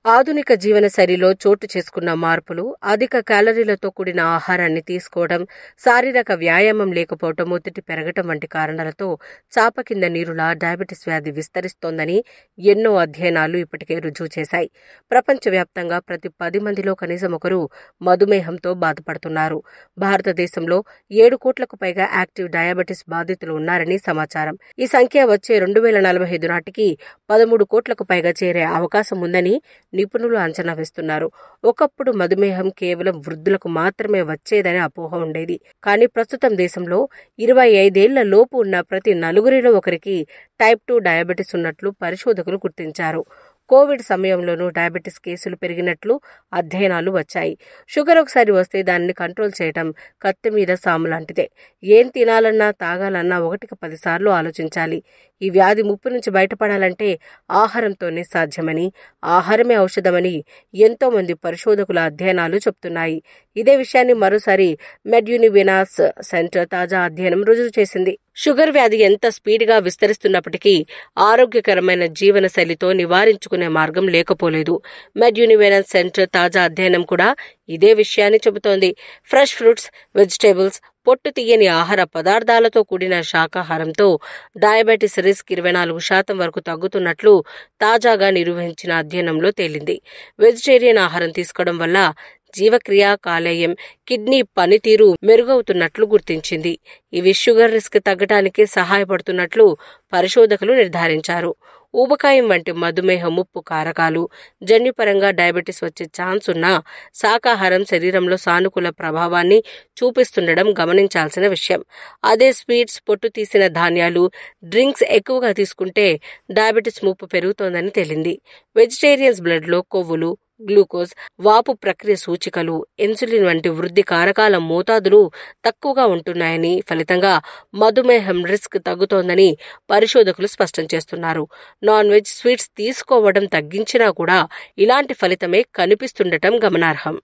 ఆధునిక జీవనశైలిలో చోటు చేసుకున్న మార్పులు, అధిక క్యాలరీలతో కూడిన ఆహారాన్ని తీసుకోవడం, శారీరక వ్యాయామం లేకపోవడం, ఒత్తిడి పెరగటం వంటి కారణాలతో చాప కింద నీరులా డయాబెటిస్ వ్యాధి విస్తరిస్తోందని ఎన్నో అధ్యయనాలు ఇప్పటికే రుజువు చేశాయి. ప్రపంచవ్యాప్తంగా ప్రతి 10 మందిలో కనీసం ఒకరు మధుమేహంతో బాధపడుతున్నారు. భారతదేశంలో 7 కోట్లకు పైగా యాక్టివ్ డయాబెటిస్ బాధితులు ఉన్నారని సమాచారం. ఈ సంఖ్య వచ్చే 2045 నాటికి 13 కోట్లకు పైగా చేరే అవకాశం ఉందని నిపుణులు అంచనా వేస్తున్నారు. ఒకప్పుడు మధుమేహం కేవలం వృద్ధులకు మాత్రమే వచ్చేదని అపోహ ఉండేది. కానీ ప్రస్తుతం దేశంలో 25 ఏళ్ల లోపు ఉన్న ప్రతి 4 ఒకరికి టైప్ 2 డయాబెటిస్ ఉన్నట్లు పరిశోధకులు గుర్తించారు. కోవిడ్ సమయంలోనూ డయాబెటిస్ కేసులు పెరిగినట్లు అధ్యయనాలు వచ్చాయి. షుగర్ ఒకసారి వస్తే దానిని కంట్రోల్ చేయడం కత్తి మీద సాము లాంటిదే. ఏం తినాలన్నా తాగాలన్నా 1కి 10 సార్లు ఆలోచించాలి. ఈ వ్యాధి ముప్పు నుంచి బయటపడాలంటే ఆహారంతోనే సాధ్యమని, ఆహారమే ఔషధమని ఎంతో మంది పరిశోధకుల అధ్యయనాలు చెప్తున్నాయి. ఇదే విషయాన్ని మరోసారి మెడ్యూనివేనాస్ సెంటర్ తాజా అధ్యయనం రుజువు చేసింది. షుగర్ వ్యాధి ఎంత స్పీడ్గా విస్తరిస్తున్నప్పటికీ ఆరోగ్యకరమైన జీవన శైలితో నివారించుకునే మార్గం లేకపోలేదు. మెడ్యూనివేనాస్ సెంటర్ తాజా అధ్యయనం కూడా ఇదే విషయాన్ని చెబుతోంది. ఫ్రెష్ ఫ్రూట్స్, వెజిటేబుల్స్, పొట్టు తీయని ఆహార పదార్థాలతో కూడిన శాకాహారంతో డయాబెటిస్ రిస్క్ 24% వరకు తగ్గుతున్నట్లు తాజాగా నిర్వహించిన అధ్యయనంలో తేలింది. వెజిటేరియన్ ఆహారం తీసుకోవడం వల్ల జీవక్రియ, కాలేయం, కిడ్నీ పనితీరు మెరుగవుతున్నట్లు గుర్తించింది. ఇవి షుగర్ రిస్క్ తగ్గడానికి సహాయపడుతున్నట్లు పరిశోధకులు నిర్ధారించారు. ఊబకాయం వంటి మధుమేహ ముప్పు కారకాలు, జన్యుపరంగా డయాబెటిస్ వచ్చే ఛాన్స్ ఉన్న శాకాహారం శరీరంలో సానుకూల ప్రభావాన్ని చూపిస్తుండడం గమనించాల్సిన విషయం. అదే స్వీట్స్, పొట్టు తీసిన ధాన్యాలు, డ్రింక్స్ ఎక్కువగా తీసుకుంటే డయాబెటిస్ ముప్పు పెరుగుతోందని తేలింది. వెజిటేరియన్స్ బ్లడ్లో కొవ్వులు, గ్లూకోజ్, వాపు ప్రక్రియ సూచికలు, ఇన్సులిన్ వంటి వృద్ధి కారకాల మోతాదులు తక్కువగా ఉంటున్నాయని, ఫలితంగా మధుమేహం రిస్క్ తగ్గుతోందని పరిశోధకులు స్పష్టం చేస్తున్నారు. నాన్ వెజ్, స్వీట్స్ తీసుకోవడం తగ్గించినా కూడా ఇలాంటి ఫలితమే కనిపిస్తుండటం గమనార్హం.